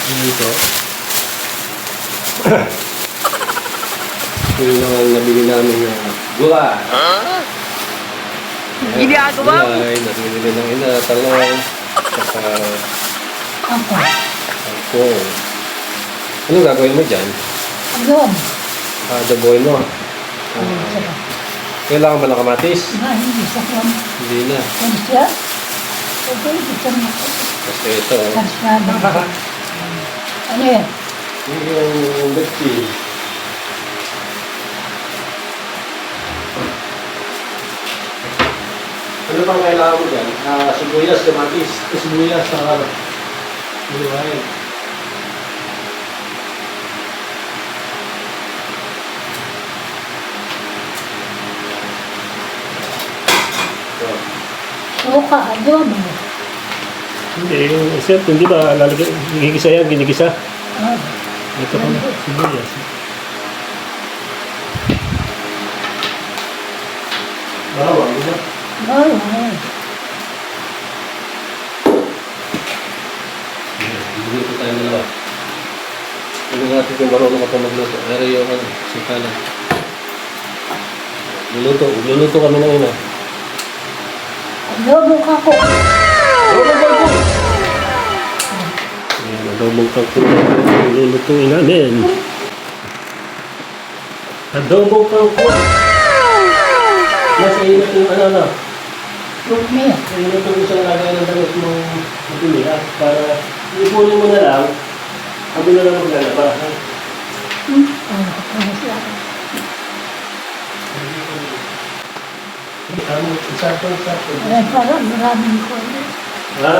Ayan po. Ito yung mga nabili namin yung gulay. Ginagawa mo? Gulay, nabili ng ina, talong, saka ako. Anong gagawin mo dyan? Ayun. Adaboy mo. Kailangan ba ng kamatis? Hindi sa kwan. Hindi na. Yan siya. Okay, isa na ako. Kasi ito. Kasama. Ano yan? Yung betchin. Ano pang kailangan mo dyan? Sibuyas, kamatis. Sibuyas, saka buhay. Suka, adobo. Hindi, yung set, hindi ba lalagay, ginigisa yan, ginigisa. Ah, Ito pa na, sibuyas. Bawang, di ba? ay, ay. Dito tayo dalawa. Hindi natin kung marunong ka pa magluto. Pero yung sikalan. Luluto kami ng ina. Adobo ka ko. Ayan, adobong kangkong lulutuin namin. Adobong kangkong. Nasa inat yung ano na. Lukmi. Inat yung isang lagay ng damit mong matuli para ipunin mo na lang. Sabi na lang maglalaba. Ano siya? Isapon. Ay, parang maraming ko. Ha?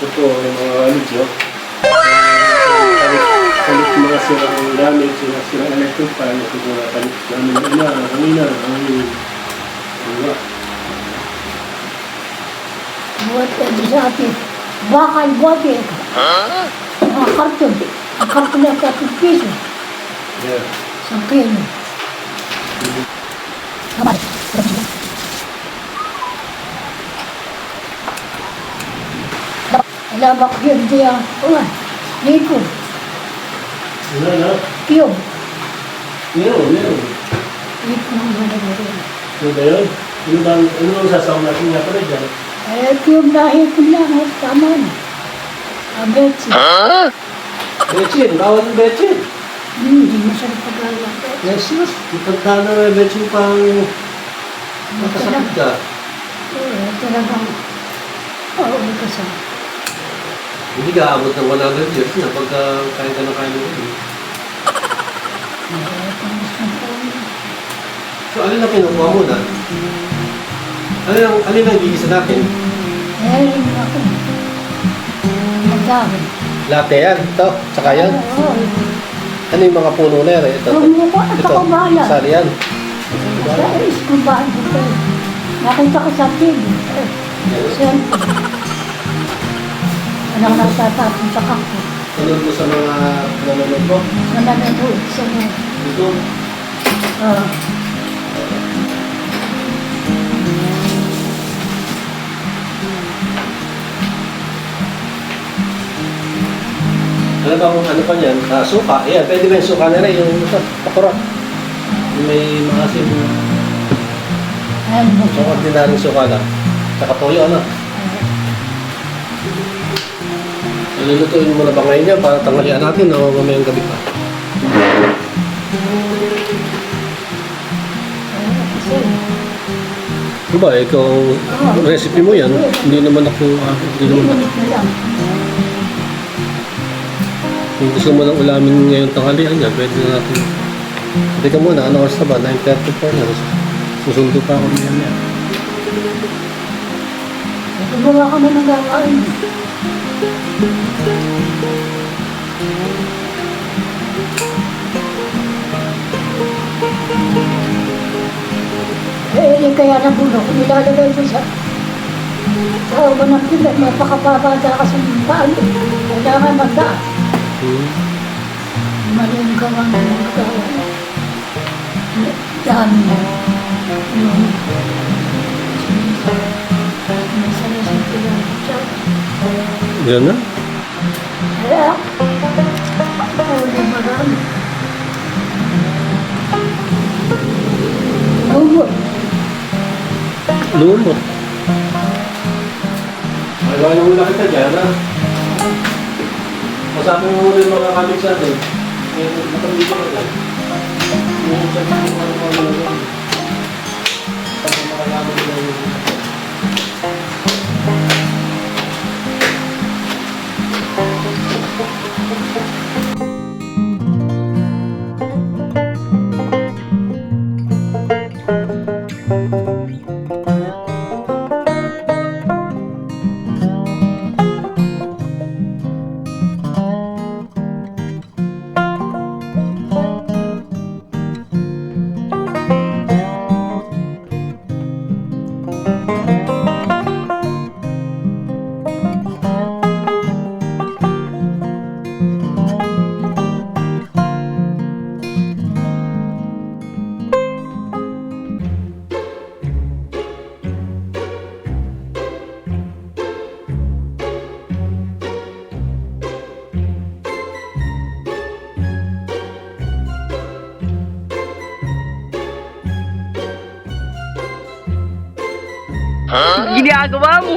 Ito yung mga alidyo. Kalit mga sirang gamit, sirang electric fan, ito mga kalit namin hangina. Diba? Buat di sa atin. Bakal buat eh. Ang karton. Ang karton na 30 piso. Yeah. Isang kilo. Kamay. Alabak yun diya. Ulan. Dito. Ano? Kiyom. Meron. Dito nang managay. Ano ba yun? Ano bang sasawang natin nga pala dyan? Eh, kiyom dahil ko lang. Tama na. Ang betsi. Betchin, bawal ng betchin. Hindi masarap pag-alak. Jesus, ipagdaan na ng betchin pang makasakit ka. Talagang. Oo, kasi. Hindi ka abot ng 100 years na pagka kain ka ng kain ng betchin. So, alin na kinukuha mo na? Alin ang gigisa natin? Eh, ako. Magdahon. Latte yan, ito, tsaka yan. Oo. Ano yung mga puno na yan? Ito, Yung mukha at ako bahala. sali yan. Sa iskubahan ko ito. Nakita ko sa TV. Cellphone. Anong natatapon sa kampo. Sunod mo sa mga nanonood mo? Nananood sa mga. Dito. Ano ba kung ano pa niyan? Suka. Ayan, pwede ba yung suka na rin? Yung ito, pakura. Yung may mga asin. Ayan mo So, siya. ordinaryong suka lang. Tsaka toyo, ano? Nalulutuin mo na ba ngayon yan para tanghalian natin o mamayang gabi pa? Diba, ikaw, recipe mo yan. Hindi naman ako, hindi naman ako. Kung gusto mo ng ulamin ngayon tanghalian yan, pwede na natin. Teka muna, ano oras na ba? 9:34 na. Susundo pa ako niyan yan. Gumawa ka na ng gawin. Eh, kaya nabulok. Nilalagay ko sa ulo ng pilat. Napakababada kasi ng paan. Kailangan magdaan. Mali yung gawa ng mga gawa. Dami na. Yan na. Kaya, huli marami. Lumot. Lumot. Magawa na muna kita dyan, ha? Masama mo muna yung mga kamig sa atin. Ngayon, nakabito ka dyan. Ngayon, sa mga mga mga para makalaman nila yung... Ginagawa mo?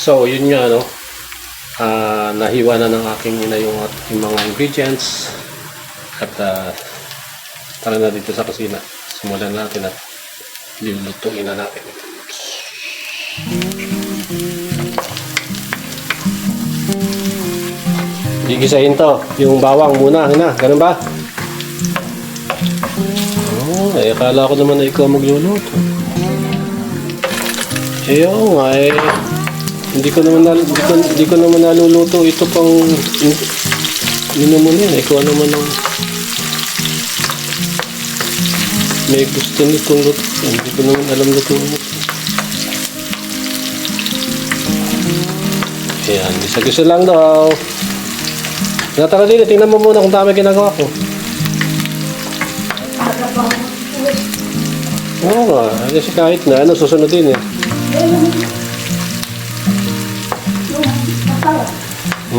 So, yun nga, no? Nahiwa na ng aking ina yung mga ingredients. At tara na dito sa kusina. Simulan natin at lulutuin na natin. Gigisahin to. Yung bawang muna. Hina, ganun ba? Oh, akala ko naman na ikaw magluluto. Oo nga hindi ko naman naluluto ito pang mo na yan. Ikaw naman ang may gusto nitong luto. Hindi ko naman alam luto mo. Ayan, isa-gisa lang daw. Natara din, tingnan mo muna kung tama ginagawa ko. Oo nga, kasi kahit na ano, susunod din eh.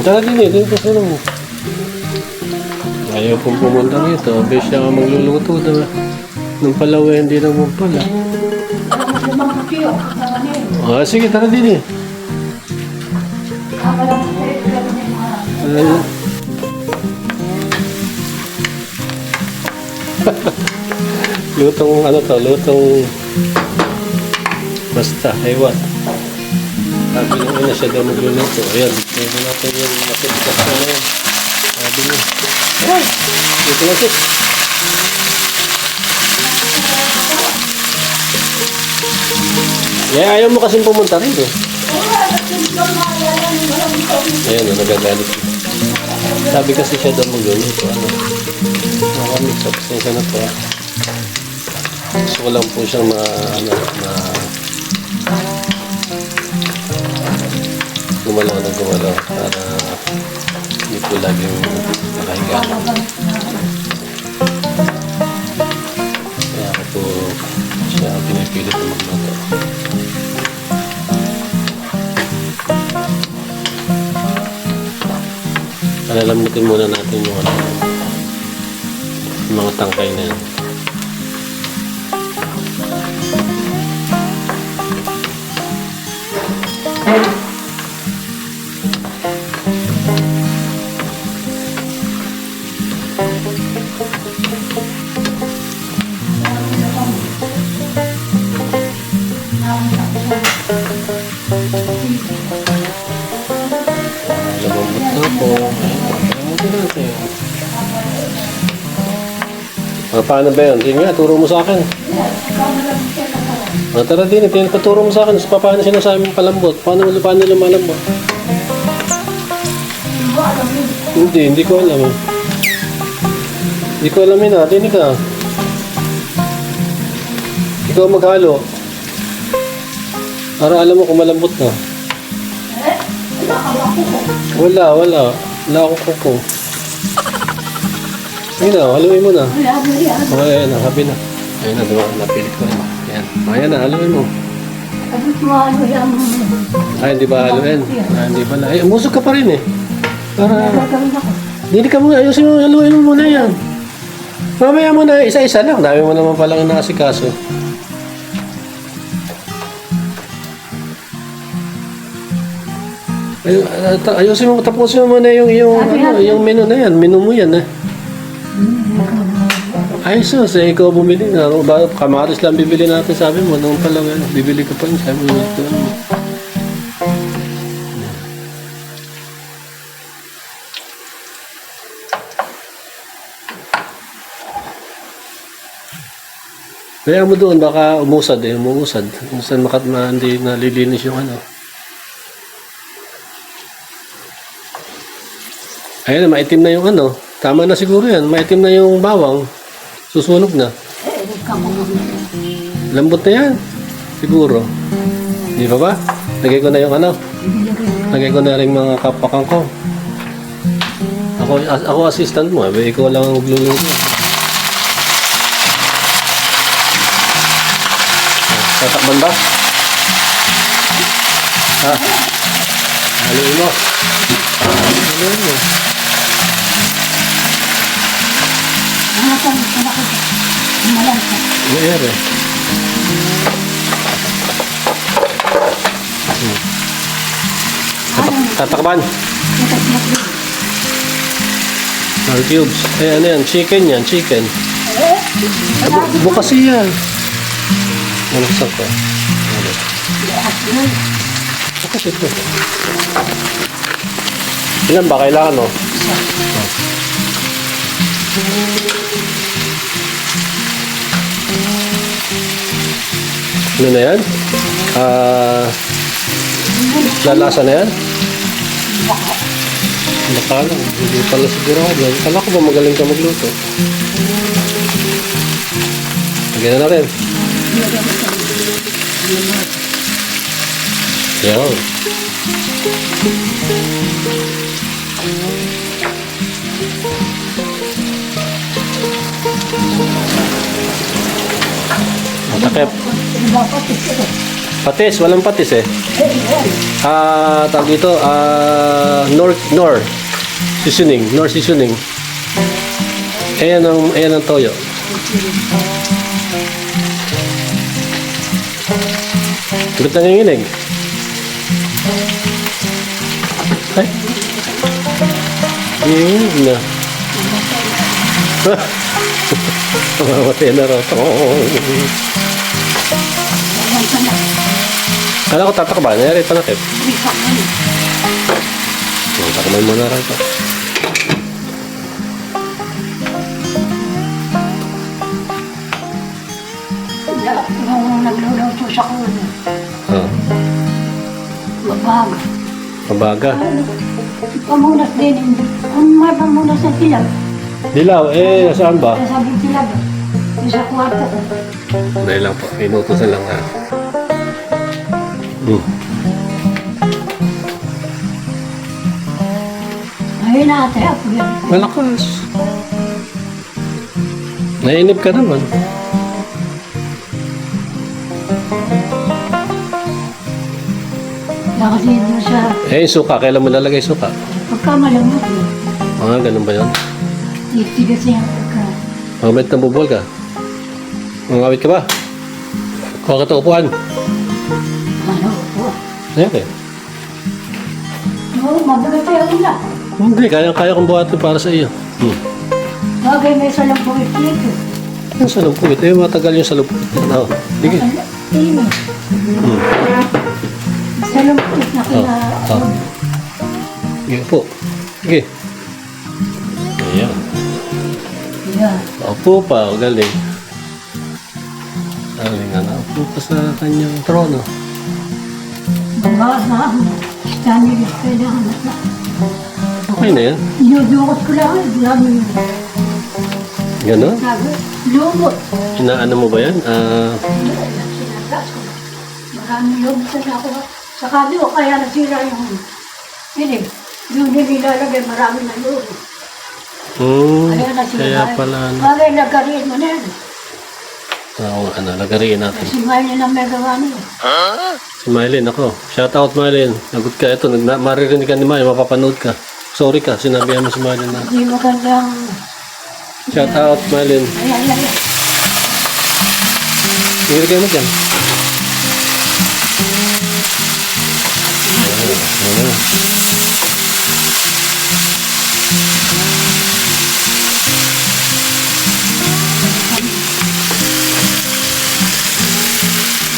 Tara din eh, dito sa ano. Ayaw pong pumunta rito. Bes siya nga magluluto, diba? Nung palawa, hindi naman pala. Sige, tara din eh. Lutong ano to, lutong basta, ewan. Sabi nung ina siya daw magluluto. Ayan, tignan natin yung matigas na yan. Sabi niya. Ay! Dito na siya. Ayaw mo kasing pumunta rin eh. Ayan, nagagalit. Sabi kasi siya daw magluluto. Ano? makamit sa pasensya na po. Gusto ko lang po siyang gumalaw na gumalaw para hindi po laging nakahiga. Kaya ako po siya pinipilit na magluto. Alalamutin muna natin yung mga tangkay na yan. Lumambot na po. Lumambot natin. Paano ba yun? Sige nga, turo mo sa akin. Tara din, paturo mo sa akin. Paano sinasabi mong palambot? Paano lumalambot? Hindi ko alam. Hindi ko alam yun natin. Ikaw maghalo. Para alam mo kung malambot na. Wala akong kuko. Ayun na, haluin mo na. Okay, ayan na, habi na. Ayun na, diba? Napilit ko na. Ayan. Ayan na, haluin mo. Ay, hindi ba haluin? Ay, hindi pala. Ay, umusog ka pa rin eh. Para... Hindi ka muna, ayusin mo, haluin mo muna yan. Mamaya mo na, isa-isa lang. Dami mo naman palang inaasikaso. Ayusin mo, tapusin mo muna yung menu na yan. Menu mo yan eh. Ay, sus, ikaw bumili na. Kamaris lang bibili natin, sabi mo. Noon pala, bibili ka pa yun. Sabi mo, kaya mo doon, baka umusad eh. Umuusad. Minsan hindi nalilinis yung ano. Ayun na, maitim na yung ano. Tama na siguro yan. Maitim na yung bawang. Susunog na. Lambot na yan. Siguro. Di ba ba? Lagay ko na yung ano. Lagay ko na rin mga kapakang ko. Ako assistant mo. Ikaw lang ang magluluto. Tatakban ba? Ha? Haluin mo. Haluin mo. Mayroon eh. Tatakban. Mga cubes. Ay, ano yan? Chicken yan. Chicken. Bukas yan. Ano sa ka? Bukas ito. Ilan ba? Kailangan o? Ano na yan? Lalasa na yan? Baka lang. Hindi pala sigurado. Kala ko ba magaling ka magluto? Lagyan na natin. Yan. Matakip. Patis, walang patis eh. Tawag dito, Nor seasoning, Nor seasoning. Ayan ang toyo. Ba't nanginginig? Ay. Nanginginig na. Mamatay na raw. Kala ko tatakba. Nangyari panakip. Takman mo na raw ito. Nung nagluluto sa kulo. Mabaga. Mabaga? Pamunas din. Kung may pamunas na sila, Dilaw, nasaan ba? Sabi sila ba? Yung sa kwarto ko. Dahil lang po, inutusan lang na. Ayun na ate, ako yan. Malakas. Nainip ka naman. Kaya kasi doon sa Suka. Kailan mo lalagay suka? pagka malamot eh. Ganun ba yun? Titigas niya pagka. Mamit na bubol ka. Mangawit ka ba? Kuha ka ito upuan. Ano po? Ayan eh. Oo, mabigat ako na. Hindi, kaya kong buhatin para sa iyo. Bagay may salampungit dito. Yung salumpungit, matagal yung salumpungit. Sige. Ini. Salampungit na kina. Sige po. Sige. Ayan. Yeah. Opo pa, galing. Galing na. Opo pa sa kanyang trono. Mga na. Stanley kailangan na. Okay na yan. Inudukot ko lang. Lalo yun. Gano'n? Sabi, lumot. Inaano mo ba yan? Sinagas ko. Maraming lumot na ako. Sa kado, kaya nasira yung pinig. Yung nilalagay, marami na lumot. Kaya nasira. Kaya pala. Bagay, nagkariin mo na yan. Lagariin natin. Si Miley na may gawa niya. Si Mylene, ako. Shout out Mylene. Nagot ka. Ito, maririnig ka ni Mylene. Mapapanood ka. Sorry ka, sinabihan mo si Mylene na. Hindi magandang... Shout out Mylene. Ay. Tingin kayo mo dyan. Ayan.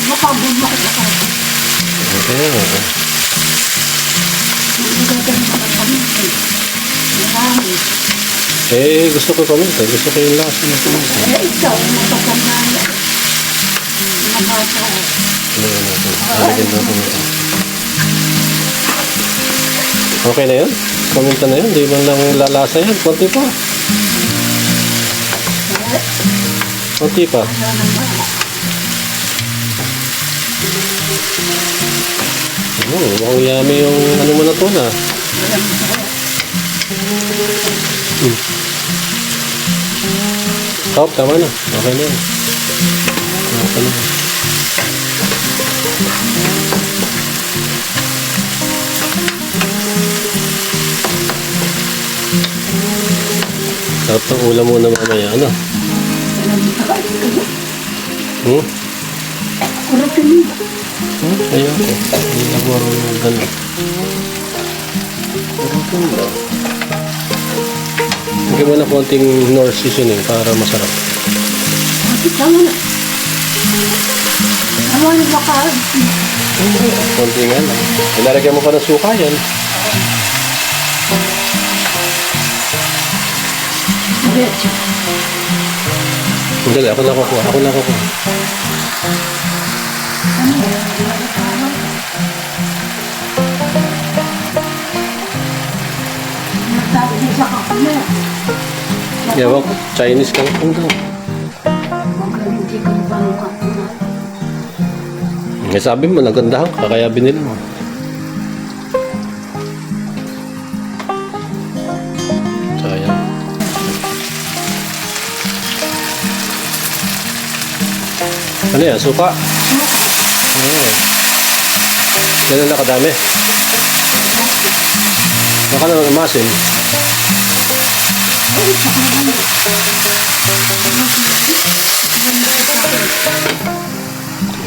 Makabumak na ka. Okay. Hindi gagawin naman kami. Marami. Gusto ko paminta. Gusto ko yung lasa na paminta. Ikaw, napasama na. Nabasa. Ayan natin. Alagyan natin ito. Okay na yun? Paminta na yun? Di man lang lalasa yan? Konti pa. Konti pa. Mukhang yummy yung ano mo na to na. Stop, tama na. Okay na yun. Okay na. Sarap ng ulam muna mamaya. Ano? Kuratin mo. Ayaw ko. Hindi na marunong gano'n. Lagyan mo na konting Knorr seasoning para masarap. Tama na. Tama na baka. Konti nga lang. Ilalagyan mo pa ng suka yan. Diretso. Hindi, ako na kukuha. Ako na kukuha. Nagtabi sa kakuna. Yawa ko. Chinese kang kung daw. Magaling di ka ba ang kakuna. Sabi mo, nagandahan ka. Kaya binili mo. Sayang. Ano yan? Suka? Ganun na kadami. Baka naman umasin.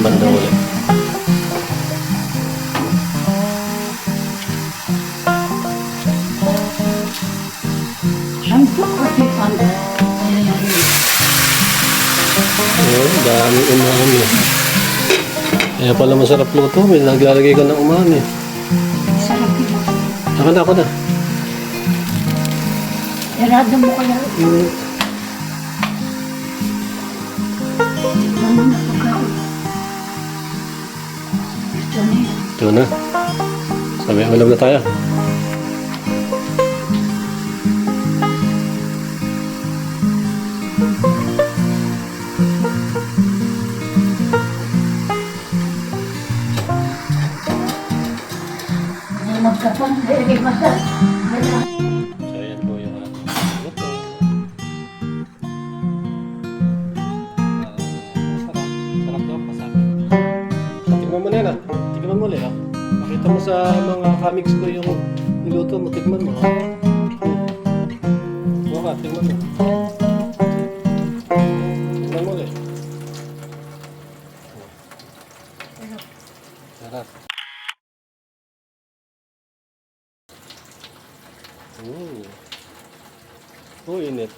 Banda ulit. Ang kasi pala. Dami umami. Kaya pala masarap luto. May naglalagay ka ng umami. Sarap yun. Ako na. Irado mo kaya. Ano na pagkaon? Ito na yan. Ito na. Sabi, ulam na tayo. Very masarap. So, yan po yung ating luto. Sarap. Sarap daw, masarap. Tignan mo na yan, ah. Tignan mo ulit, ah. Pakita mo sa mga comics ko yung niluto mo. Tignan mo, ah. Baka, tignan mo. Tignan mo ulit. Sarap. Init.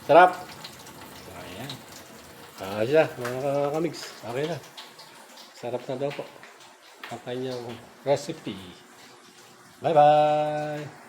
Sarap. Ayan. Siya, mga kamigs. Okay na. Sarap na daw po. Ang kanyang recipe. Bye-bye.